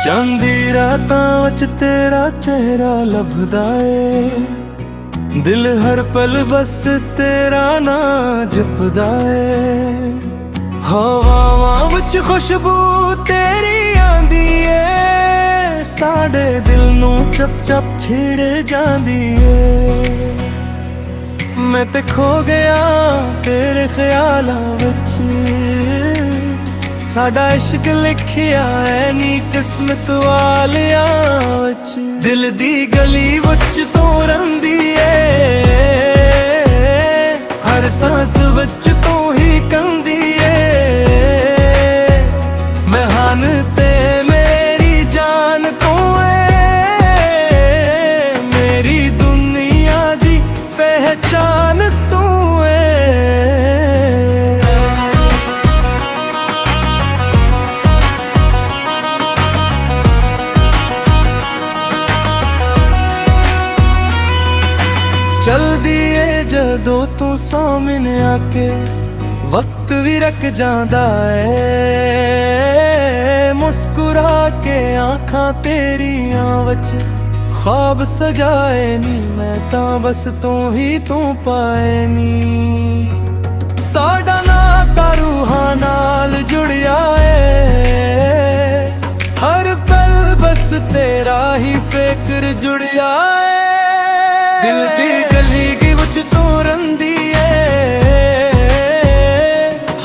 ਚਾਂਦੀ ਰਾਤਾਂ ਵਿੱਚ ਤੇਰਾ ਚਿਹਰਾ ਲੱਭਦਾ ਏ, ਦਿਲ ਹਰ ਪਲ ਬਸ ਤੇਰਾ ਨਾਂ ਜਪਦਾ ਏ। ਹਵਾਵਾਂ ਵਿੱਚ ਖੁਸ਼ਬੂ ਤੇਰੀ ਆਂਦੀ ਏ, ਸਾਡੇ ਦਿਲ ਨੂੰ ਚੱਪ ਚੱਪ ਛੇੜ ਜਾਂਦੀ ਏ। ਮੈਂ ਤੇ ਖੋ ਗਿਆ ਤੇਰੇ ਖਿਆਲਾਂ ਵਿੱਚ, ਸਾਡਾ ਇਸ਼ਕ ਲਿਖਿਆ ਐ ਨੀ ਕਿਸਮਤ ਵਾਲਿਆਂ ਵਿੱਚ। ਦਿਲ ਦੀ ਗਲੀ ਵਿੱਚ ਤੂੰ ਰਹਿੰਦੀ ਏ, ਹਰ ਸਾਂਸ ਵਿੱਚ ਤੂੰ ਹੀ ਕੰਦੀ ਏ। ਮੈਂ ਹਨ ਤੇ ਮੇਰੀ ਜਾਨ ਤੂੰ ਏ, ਮੇਰੀ ਦੁਨੀਆ ਦੀ ਪਹਿਚਾਨ ਤੂੰ ਏ। ਚਲਦੀ ਏ ਜਦੋਂ ਤੂੰ ਸਾਹਮਣੇ ਆ ਕੇ, ਵਕਤ ਵੀ ਰੁਕ ਜਾਂਦਾ ਏ। ਮੁਸਕਰਾ ਕੇ ਆਂਖਾਂ ਤੇਰੀਆਂ ਵਿੱਚ ख्वाब सजाए नी, मैं तां बस तू ही तू पाए नी। साडा नाता रूहां नाल जुड़िया ए, हर पल बस तेरा ही फिक्र जुड़िया ए। दिल दी गली गी विच तू रंदी ए,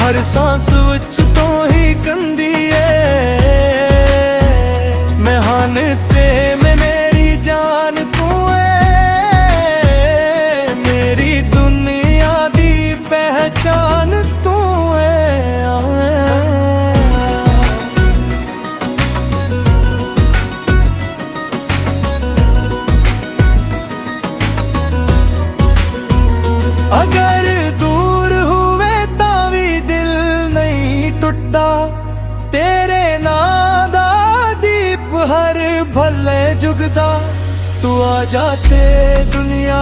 हर सांस विच तू ही कंदी ए। मैं हान ते मैं मेरी जान तू है, मेरी दुनिया दी पहचान तू है। अगर दूर हुए तां भी दिल नहीं टुटदा, तेरे नां दा दीप हर भले जुगदा। तू आ जाते दुनिया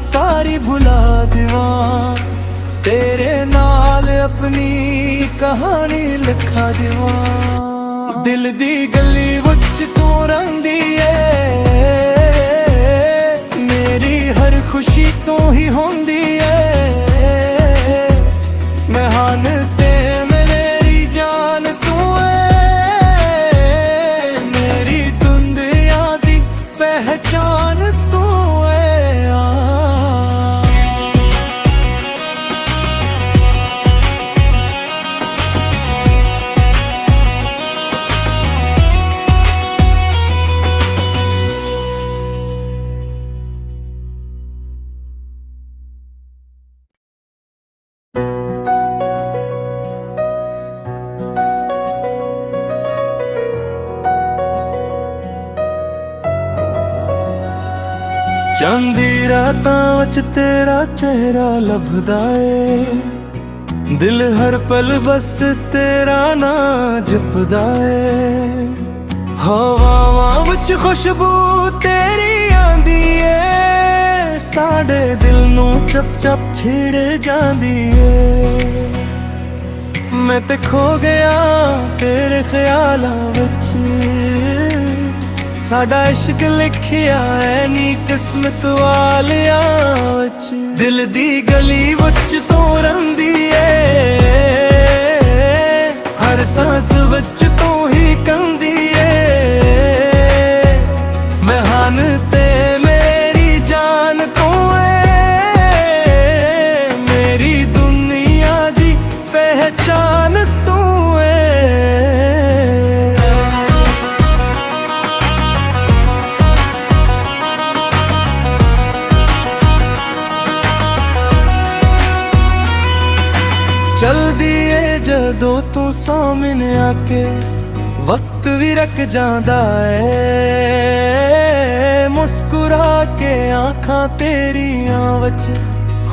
सारी भुला देवा, तेरे नाल अपनी कहानी लिखा देवा। दिल दी गली विच तू रंदी ए, मेरी हर खुशी तू ही होंदी ए। मैं हान ते मेरी जान तू है, मेरी दुनिया दी पहचान तू है। ਚਾਂਦੀ ਰਾਤਾਂ ਵਿੱਚ ਤੇਰਾ ਚਿਹਰਾ ਲੱਭਦਾ ਏ, ਦਿਲ ਹਰ ਪਲ ਬਸ ਤੇਰਾ ਨਾਂ ਜਪਦਾ ਏ। ਹਵਾਵਾਂ ਵਿੱਚ ਖੁਸ਼ਬੂ ਤੇਰੀ ਆਂਦੀ ਏ, ਸਾਡੇ ਦਿਲ ਨੂੰ ਚੱਪ ਚੱਪ ਛੇੜ ਜਾਂਦੀ ਏ। ਮੈਂ ਤੇ ਖੋ ਗਿਆ ਤੇਰੇ ਖਿਆਲਾਂ ਵਿੱਚ, ਸਾਡਾ ਇਸ਼ਕ ਲਿਖਿਆ ਐ ਨੀ ਕਿਸਮਤ ਵਾਲਿਆਂ ਵਿੱਚ। ਦਿਲ ਦੀ ਗਲੀ ਵਿੱਚ ਤੂੰ ਰਹਿੰਦੀ ਏ, ਹਰ ਸਾਂਸ ਵਿੱਚ ਤੂੰ ਹੀ ਕੰਦੀ ਏ। ਮੈਂ ਹਨ ਤੇ ਮੇਰੀ ਜਾਨ ਤੂੰ ਏ, ਮੇਰੀ ਦੁਨੀਆ ਦੀ ਪਹਿਚਾਨ ਤੂੰ ਏ। चलदी ए जदों तू सामने आके, वक्त भी रुक जांदा ए। मुस्कुरा के आंखां तेरियां विच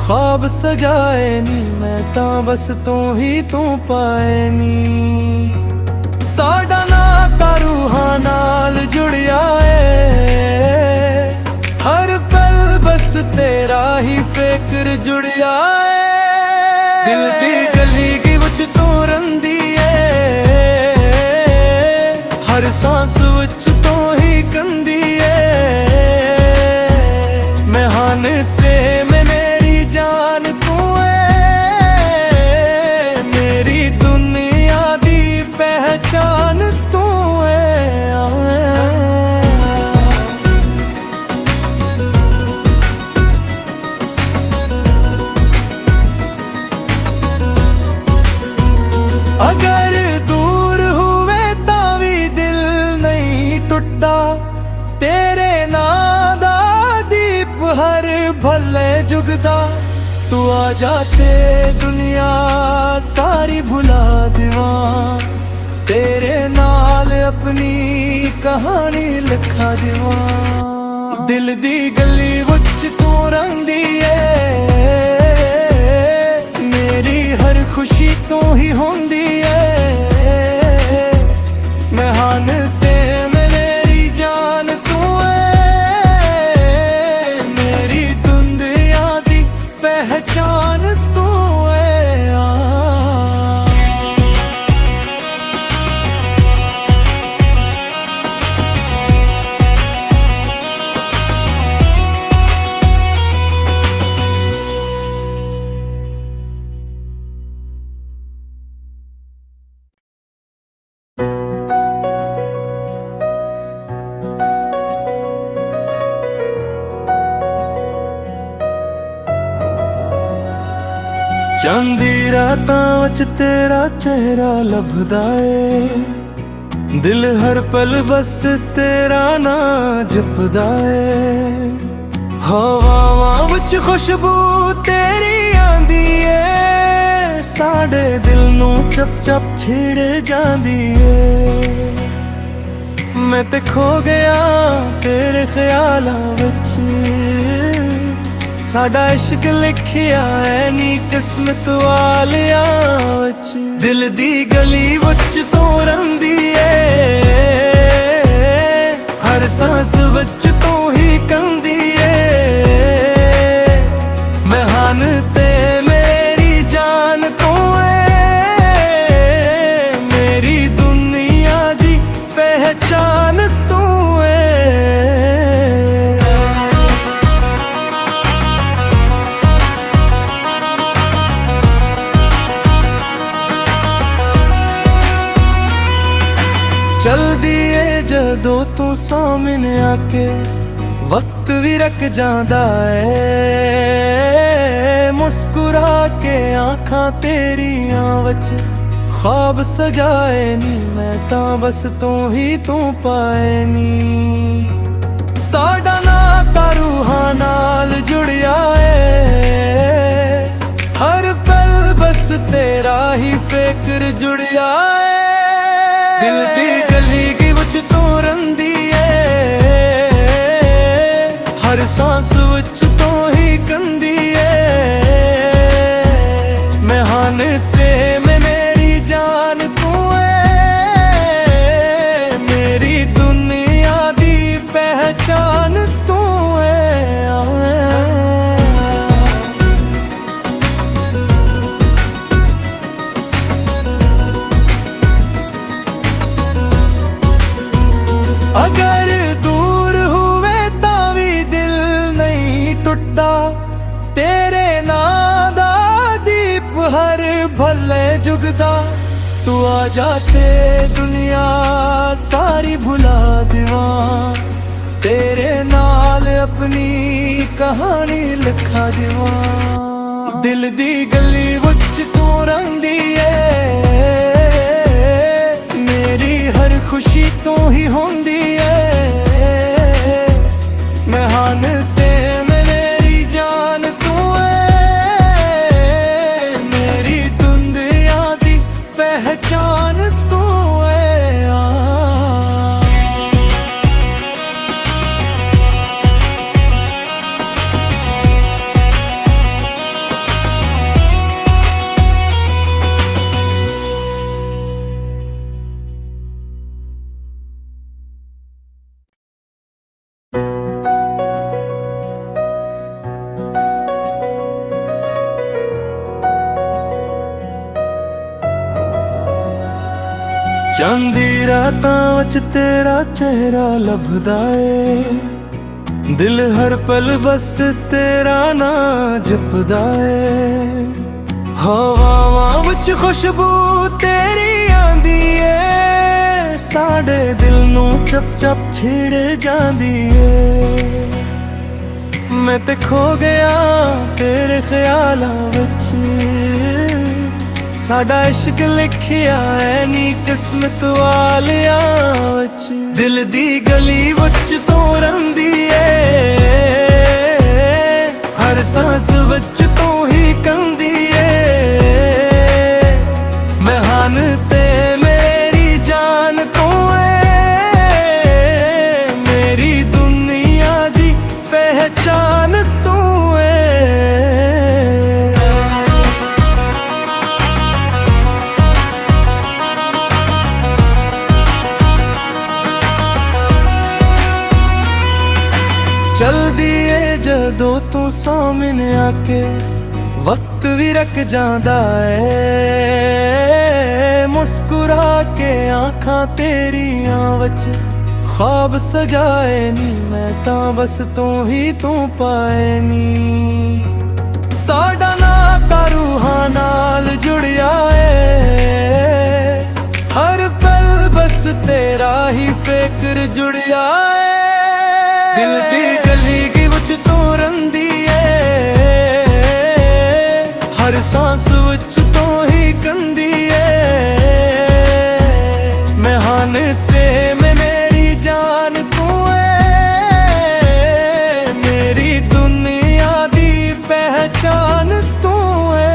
ख्वाब सजाए नी, मैं तां बस तू ही तू पाए नी। साडा नाता रूहां नाल जुड़िया ए, हर पल बस तेरा ही फिक्र जुड़िया ए। दिल दी गली गी विच तू रंदी ए, हर सांस भले जुगदा तू आ जाते दुनिया सारी भुला देवा तेरे नाल अपनी कहानी लिखा देवा दिल दी गली विच तू रहिंदी है मेरी हर खुशी तू ही होंदी है महान ते मेरी जान तू है मेरी दुनिया दी पहचान तू है चांदी रातां विच तेरा चेहरा लभदा है दिल हर पल बस तेरा नां जपदा है हवावां विच खुशबू तेरी आंदी है साडे दिल नूं चप चप छेड़ जांदी है मैं ते खो गया तेरे ख्यालां विच साडा इश्क लिखिया है नी किस्मत वालिया विच दिल दी गली विच तू रहिंदी है हर सांस विच तू ही कंदी है महान ते मेरी जान तू है मेरी दुनिया दी पहचान तू चलदी है जदों तू सामने आके वक्त भी रख जांदा है मुस्कुरा के आँखां तेरियां विच ख्वाब सजाए नी मैं तां बस तू ही तू पाए नी साडा नाता रूहां नाल जुड़िया है हर पल बस तेरा ही फिक्र जुड़िया है दिल दी गली की विच तू रहिंदी है हर सांस विच तू ही कंदी है महान ते मेरी जान तू है मेरी दुनिया दी पहचान तू अगर दूर हुए तां भी दिल नहीं टुटदा तेरे नां दा दीप हर भले जुगदा तू आ जाते दुनिया सारी भुला देवा तेरे नाल अपनी कहानी लिखा देवा दिल दी गली विच तू रहिंदी है मेरी हर खुशी तू ही होंदी महान ते मेरी जान तू है मेरी दुनिया दी पहचान तू चांदी रातां विच तेरा चेहरा लभदा है दिल हर पल बस तेरा नां जपदा है हवावां विच खुशबू तेरी आंदी है साडे दिल नूं चप चप छेड़ जांदी है मैं ते खो गया तेरे ख्यालां विच साडा इश्क लिखिया है नी किस्मत वालिया विच दिल दी गली विच तू रहिंदी है चलदी ਏ ਜਦੋਂ ਤੂੰ ਸਾਹਮਣੇ ਆ ਕੇ वक्त भी रख जांदा है मुस्कुरा के आँखां तेरियां वच ख्वाब सजाए नी मैं तां बस तू ही तू पाए नी साडा नाता रूहां नाल जुड़िया है हर पल बस तेरा ही फिक्र जुड़िया है दिल दी गली गी विच तू रंदी हर सांस विच तो ही कंदी है मैं हान ते मैं मेरी जान तू है मेरी दुनिया दी पहचान तू है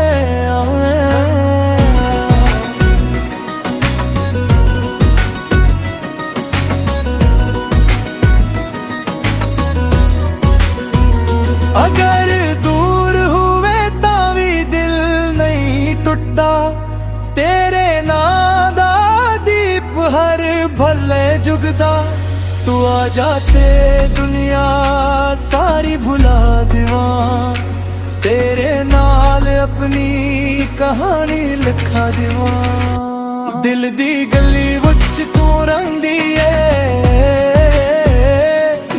अगर तेरे नाम दा दीप हर भले जुगदा तू आ जाते दुनिया सारी भुला देवा तेरे नाल अपनी कहानी लिखा देवा दिल दी गली विच तू रंदी है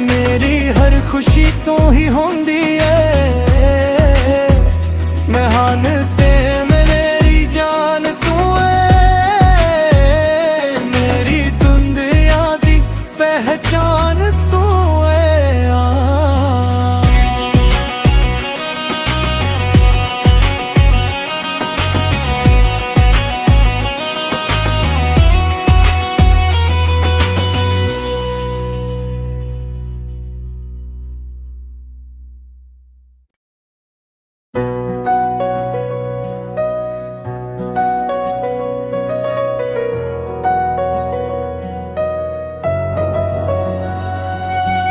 मेरी हर खुशी तू ही होंदी है मैं हान ते पहचान तू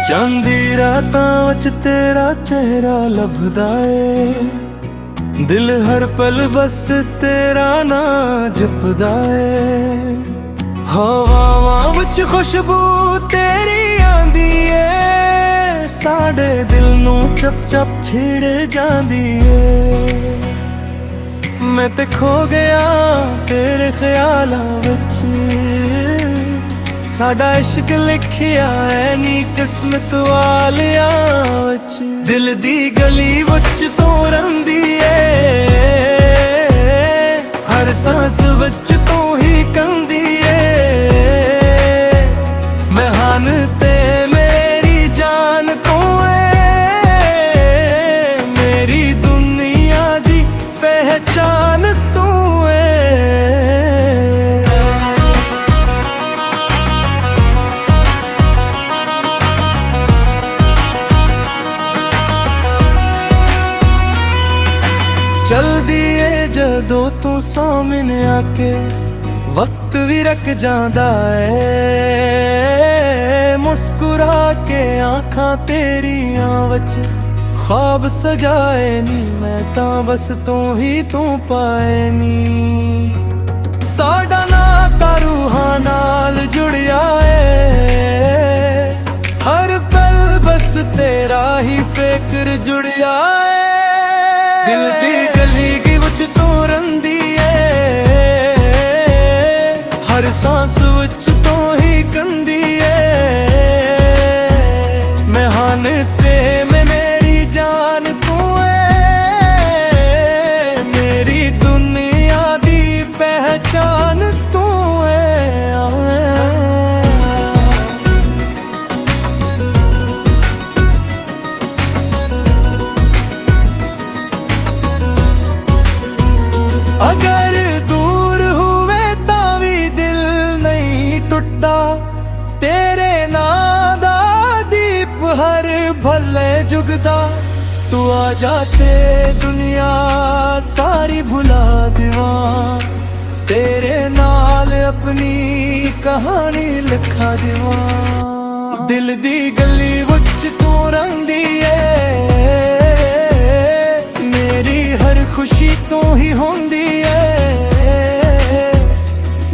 चांदी रातां विच तेरा चेहरा लभदा है दिल हर पल बस तेरा नाम जपदा है हवावां विच खुशबू तेरी आंदी है साडे दिल नूं चप चप छेड़ जांदी है मैं ते खो गया तेरे ख्यालां विच साडा इश्क लिखिया है नी किस्मत वालिया विच दिल दी गली विच तू रंदी है हर सांस विच तू ही कंदी है मैं हान ते मेरी जान तू है मेरी दुनिया दी पहचान तू चलदी ਏ ਜਦੋਂ ਤੂੰ ਸਾਹਮਣੇ ਆ ਕੇ वक्त भी रख जांदा है मुस्कुरा के आँखां तेरियां वच ख्वाब सजाए नी मैं तां बस तू ही तू पाए नी साडा नाता रूहां नाल जुड़िया है हर पल बस तेरा ही फिक्र जुड़िया है दिल दी गली गी विच तू रंदी है हर सांस विच तू ही कंदी है मैं हान ते मैं मेरी जान तू है मेरी दुनिया दी पहचान तू अगर दूर हुए तां भी दिल नहीं टुटदा तेरे नाम दा दीप हर भले जुगदा तू आ जाते दुनिया सारी भुला देवा तेरे नाल अपनी कहानी लिखा देवा दिल दी गली विच तू रंदी है मेरी हर खुशी तू ही होंदी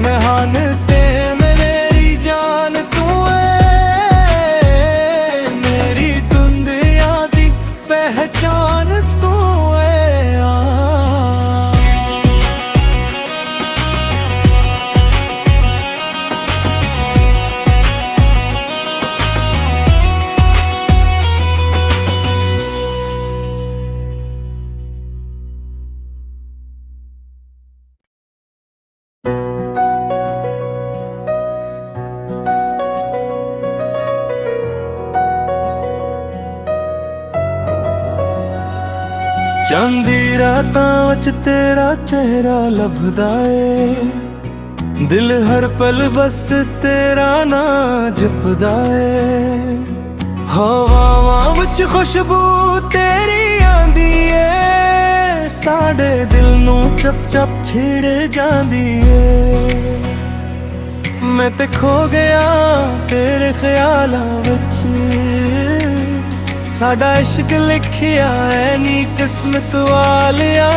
मैं हान ते मेरी जान तू है मेरी धुंध ਚਾਂਦੀ ਰਾਤਾਂ ਵਿੱਚ ਤੇਰਾ ਚਿਹਰਾ ਲੱਭਦਾ ਏ, ਦਿਲ ਹਰ ਪਲ ਬਸ ਤੇਰਾ ਨਾਂ ਜਪਦਾ ਏ। ਹਵਾਵਾਂ ਵਿੱਚ ਖੁਸ਼ਬੂ ਤੇਰੀ ਆਂਦੀ ਏ, ਸਾਡੇ ਦਿਲ ਨੂੰ ਚੱਪ ਚੱਪ ਛੇੜ ਜਾਂਦੀ ਏ। ਮੈਂ ਤੇ ਖੋ ਗਿਆ ਤੇਰੇ ਖਿਆਲਾਂ ਵਿੱਚ, ਸਾਡਾ ਇਸ਼ਕ ਲਿਖਿਆ ਐ ਨੀ ਕਿਸਮਤ ਵਾਲਿਆਂ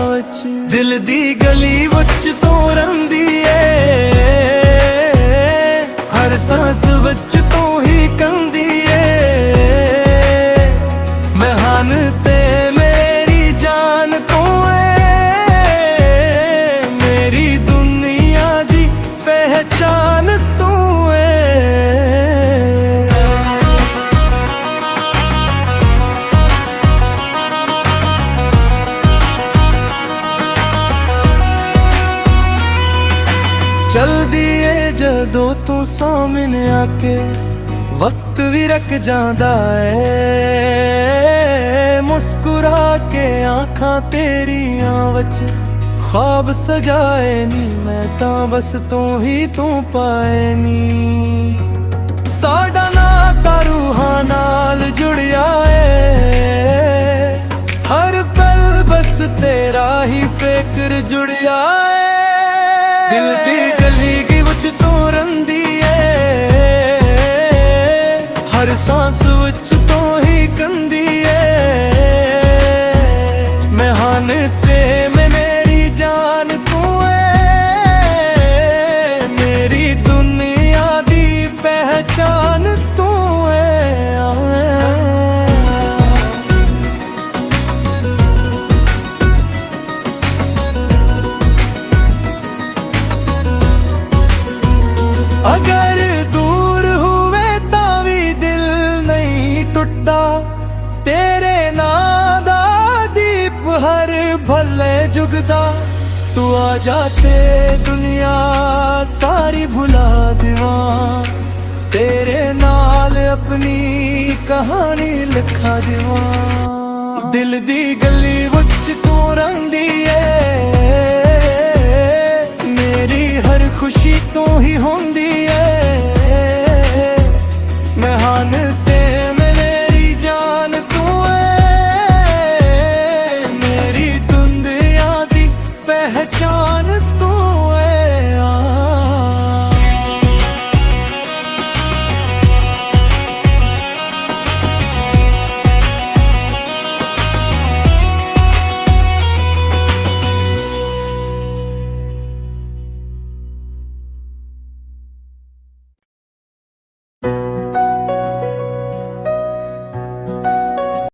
ਵਿੱਚ। ਦਿਲ ਦੀ ਗਲੀ ਵਿੱਚ ਤੂੰ ਰਹਿੰਦੀ ਏ, ਹਰ ਸਾਂਸ ਵਿੱਚ ਤੂੰ ਹੀ ਕੰਦੀ ਏ। ਮੈਂ ਹਨ ਤੇ ਮੇਰੀ ਜਾਨ ਤੂੰ ਏ, ਮੇਰੀ ਦੁਨੀਆ ਦੀ ਪਹਿਚਾਨ ਤੂੰ ਏ। ਚਲਦੀ ਏ ਜਦੋਂ ਤੂੰ ਸਾਹਮਣੇ ਆ ਕੇ, ਵਕਤ ਵੀ ਰੁਕ ਜਾਂਦਾ ਏ। ਮੁਸਕਰਾ ਕੇ ਆਂਖਾਂ ਤੇਰੀਆਂ ਵਿੱਚ ख्वाब सजाए नी, मैं तां बस तू ही तू पाए नी। साडा नाता रूहां नाल जुड़िया ए, हर पल बस तेरा ही फिक्र जुड़िया ए। दिल दी गली गी विच तू रंदी ए, हर सांस विच तू ही कंदी ए। मैं हन ते जान तू है, मेरी दुनिया दी पहचान तू है। अगर दूर हुए तावी दिल नहीं टुटता, तेरे नाम दा दीप हर भले जुगदा। तू आ जाते दुनिया सारी भुला देवा, तेरे नाल अपनी कहानी लिखा देवा। दिल दी गली विच तू रंदी ए, मेरी हर खुशी तू ही होंदी ए। मैं हन